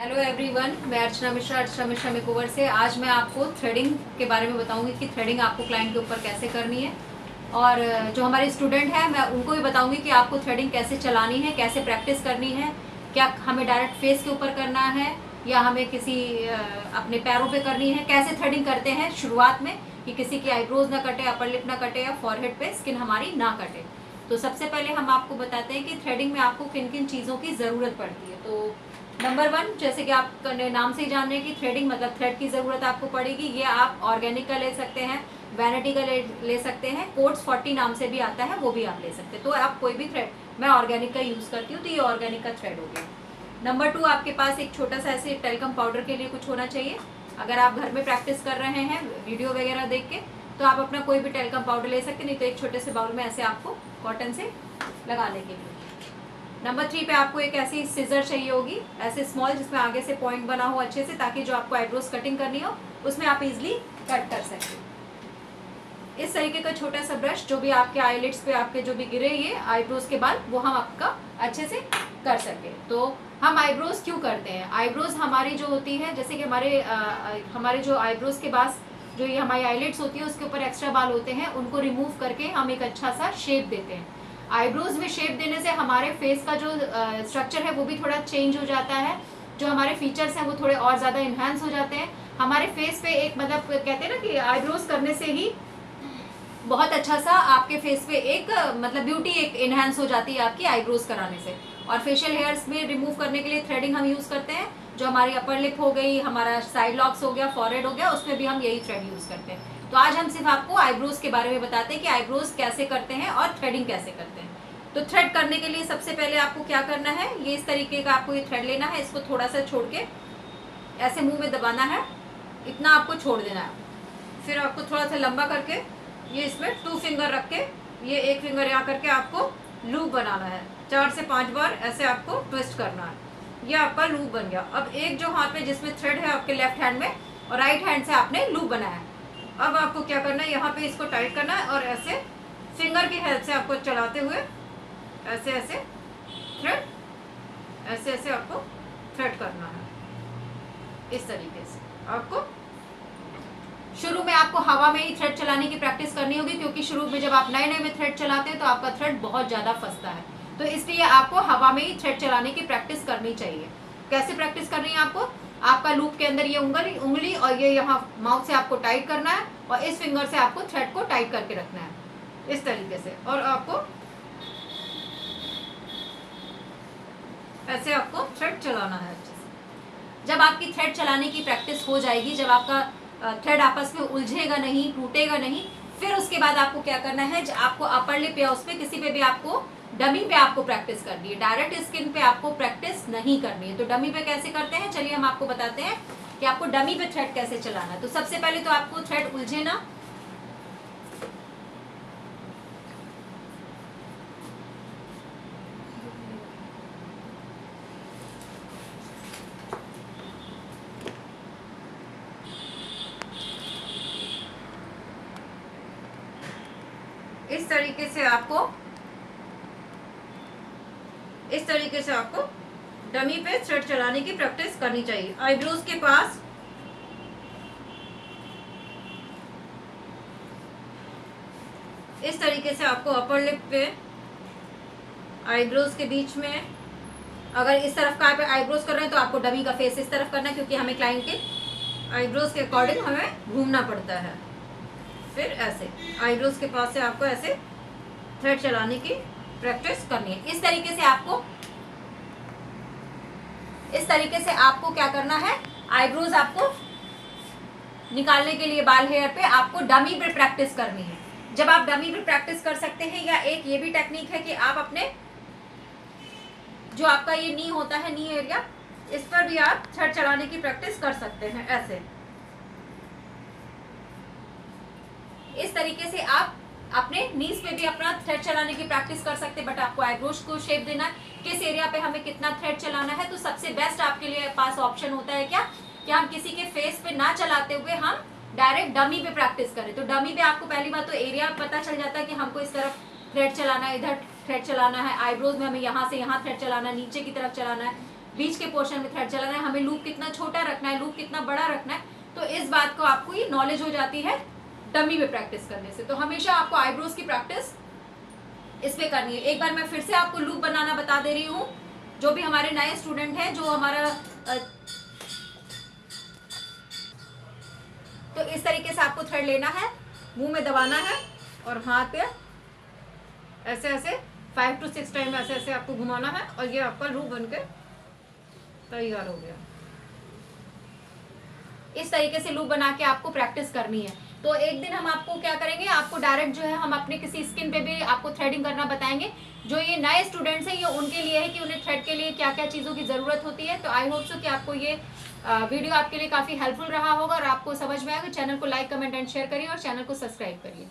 Hello everyone, मैं Archana Mishra makeover से। आज मैं आपको थ्रेडिंग के बारे में बताऊंगी कि थ्रेडिंग आपको क्लाइंट के ऊपर कैसे करनी है। और जो हमारे स्टूडेंट हैं मैं उनको भी बताऊंगी कि आपको थ्रेडिंग कैसे चलानी है, कैसे प्रैक्टिस करनी है। क्या हमें डायरेक्ट फेस के ऊपर करना है या हमें किसी अपने पैरों पे करनी है। कैसे थ्रेडिंग करते हैं शुरुआत में कि किसी की आईब्रोज ना कटे, अपर लिप ना कटे या फॉरहेड पे स्किन हमारी ना कटे। तो सबसे पहले हम आपको बताते हैं कि थ्रेडिंग में आपको किन किन चीज़ों की ज़रूरत पड़ती है। तो नंबर 1, जैसे कि आप नाम से ही जान रहे हैं कि थ्रेडिंग मतलब थ्रेड की ज़रूरत आपको पड़ेगी। ये आप ऑर्गेनिक का ले सकते हैं, वैनिटी का ले सकते हैं, कोट्स 40 नाम से भी आता है, वो भी आप ले सकते हैं। तो आप कोई भी थ्रेड, मैं ऑर्गेनिक का यूज़ करती हूँ तो ये ऑर्गेनिक का थ्रेड हो गया। नंबर 2, आपके पास एक छोटा सा ऐसे टेल्कम पाउडर के लिए कुछ होना चाहिए। अगर आप घर में प्रैक्टिस कर रहे हैं वीडियो वगैरह देख के तो आप अपना कोई भी टेल्कम पाउडर ले सकते हैं, नहीं तो एक छोटे से बाउल में ऐसे आपको कॉटन से लगाने के लिए। नंबर 3 पे आपको एक ऐसी सिजर चाहिए होगी, ऐसे स्मॉल, जिसमें आगे से पॉइंट बना हो अच्छे से, ताकि जो आपको आईब्रोज कटिंग करनी हो उसमें आप इजीली कट कर सकें। इस तरीके का छोटा सा ब्रश, जो भी आपके आईलिड्स पे आपके जो भी गिरे ये आईब्रोज के बाद, वो हम आपका अच्छे से कर सके। तो हम आईब्रोज क्यों करते हैं? आईब्रोज हमारी जो होती है, जैसे कि हमारे जो आईब्रोज के पास जो ये हमारी आईलिड्स होती है उसके ऊपर एक्स्ट्रा बाल होते हैं, उनको रिमूव करके हम एक अच्छा सा शेप देते हैं। आईब्रोज में शेप देने से हमारे फेस का जो स्ट्रक्चर है वो भी थोड़ा चेंज हो जाता है। जो हमारे फीचर्स हैं वो थोड़े और ज़्यादा इन्हांस हो जाते हैं। हमारे फेस पे एक मतलब कहते हैं ना कि आईब्रोज करने से ही बहुत अच्छा सा आपके फेस पे एक मतलब ब्यूटी एक इन्हांस हो जाती है आपकी आईब्रोज कराने से। और फेशियल हेयर्स में रिमूव करने के लिए थ्रेडिंग हम यूज़ करते हैं। जो हमारी अपर लिप हो गई, हमारा साइड लॉक्स हो गया, फॉरहेड हो गया, उसमें भी हम यही थ्रेड यूज़ करते हैं। तो आज हम सिर्फ आपको आईब्रोज के बारे में बताते हैं कि आईब्रोज कैसे करते हैं और थ्रेडिंग कैसे करते हैं। तो थ्रेड करने के लिए सबसे पहले आपको क्या करना है, ये इस तरीके का आपको ये थ्रेड लेना है, इसको थोड़ा सा छोड़ के ऐसे मुंह में दबाना है, इतना आपको छोड़ देना है। फिर आपको थोड़ा सा लंबा करके ये इसमें 2 फिंगर रख के ये 1 फिंगर यहाँ करके आपको लूप बनाना है। 4 से 5 बार ऐसे आपको ट्विस्ट करना है। ये आपका लूप बन गया। अब एक जो हाथ में जिसमें थ्रेड है आपके लेफ्ट हैंड में और राइट हैंड से आपने लूप बनाया है। अब आपको क्या करना है, यहाँ पे इसको टाइट करना है और ऐसे फिंगर की हेल्प से आपको चलाते हुए ऐसे ऐसे थ्रेड, ऐसे ऐसे आपको थ्रेड करना है। इस तरीके से आपको शुरू में आपको हवा में ही थ्रेड चलाने की प्रैक्टिस करनी होगी, क्योंकि शुरू में जब आप नए नए में थ्रेड चलाते हैं तो आपका थ्रेड बहुत ज़्यादा फंसता है। तो इसलिए आपको हवा में ही थ्रेड चलाने की प्रैक्टिस करनी चाहिए। कैसे प्रैक्टिस करनी है आपको? आपका लूप के अंदर ये उंगली और ये यहाँ माउथ से आपको टाइट करना है और इस फिंगर से आपको थ्रेड को टाइट करके रखना है इस तरीके से। और आपको ऐसे आपको थ्रेड चलाना है अच्छे से। जब आपकी थ्रेड चलाने की प्रैक्टिस हो जाएगी, जब आपका थ्रेड आपस में उलझेगा नहीं, टूटेगा नहीं, फिर उसके बाद आपको क्या करना है, आपको अपर लिप या उस पे किसी पे भी आपको डमी पे आपको प्रैक्टिस करनी है। डायरेक्ट स्किन पे आपको प्रैक्टिस नहीं करनी है। तो डमी पे कैसे करते हैं, चलिए हम आपको बताते हैं कि आपको डमी पे थ्रेड कैसे चलाना है। तो सबसे पहले तो आपको थ्रेड उलझे ना, इस तरीके से आपको डमी पे थ्रेड चलाने की प्रैक्टिस करनी चाहिए। आईब्रोज के पास इस तरीके से आपको अपर लिप पे आईब्रोज के बीच में, अगर इस तरफ का आप आईब्रोज कर रहे हैं तो आपको डमी का फेस इस तरफ करना है, क्योंकि हमें क्लाइंट के आईब्रोज के अकॉर्डिंग हमें घूमना पड़ता है। फिर ऐसे आईब्रोज के पास से आपको ऐसे थ्रेड चलाने की प्रैक्टिस करनी है। इस तरीके से आपको क्या करना है, आईब्रोज आपको निकालने के लिए बाल हेयर पे आपको डमी पे प्रैक्टिस करनी है। जब आप डमी पे प्रैक्टिस कर सकते हैं, या एक ये भी टेक्निक है कि आप अपने जो आपका ये नी होता है, नी एरिया, इस पर भी आप थ्रेड चलाने की प्रैक्टिस कर सकते हैं ऐसे। इस तरीके से आप अपने नीज पे भी अपना थ्रेड चलाने की प्रैक्टिस कर सकते हैं। बट आपको आईब्रोज को शेप देना है, किस एरिया पे हमें कितना थ्रेड चलाना है। तो सबसे बेस्ट आपके लिए पास ऑप्शन होता है क्या, कि हम किसी के फेस पे ना चलाते हुए हम डायरेक्ट डमी पे प्रैक्टिस करें। तो डमी पे आपको पहली बात तो एरिया पता चल जाता है कि हमको इस तरफ थ्रेड चलाना है, इधर थ्रेड चलाना है। आईब्रोज में हमें यहाँ से यहाँ थ्रेड चलाना है, नीचे की तरफ चलाना है। बीच के पोर्शन में थ्रेड चलाना है, हमें लूप कितना छोटा रखना है, लूप कितना बड़ा रखना है। तो इस बात को आपको ये नॉलेज हो जाती है डमी पे प्रैक्टिस करने से। तो हमेशा आपको आईब्रोज की प्रैक्टिस इस पे करनी है। एक बार मैं फिर से आपको लूप बनाना बता दे रही हूँ, जो भी हमारे नए स्टूडेंट हैं, जो हमारा तो इस तरीके से आपको थ्रेड लेना है, मुंह में दबाना है और हाथ पे ऐसे ऐसे 5 to 6 टाइम ऐसे ऐसे आपको घुमाना है और ये आपका लूप बनके तैयार हो गया। इस तरीके से लूप बना के आपको प्रैक्टिस करनी है। तो एक दिन हम आपको क्या करेंगे, आपको डायरेक्ट जो है हम अपने किसी स्किन पे भी आपको थ्रेडिंग करना बताएंगे। जो ये नए स्टूडेंट्स हैं, ये उनके लिए है कि उन्हें थ्रेड के लिए क्या क्या चीज़ों की ज़रूरत होती है। तो आई होप सो कि आपको ये वीडियो आपके लिए काफ़ी हेल्पफुल रहा होगा और आपको समझ में आएगा। चैनल को लाइक, कमेंट एंड शेयर करिए और चैनल को सब्सक्राइब करिए।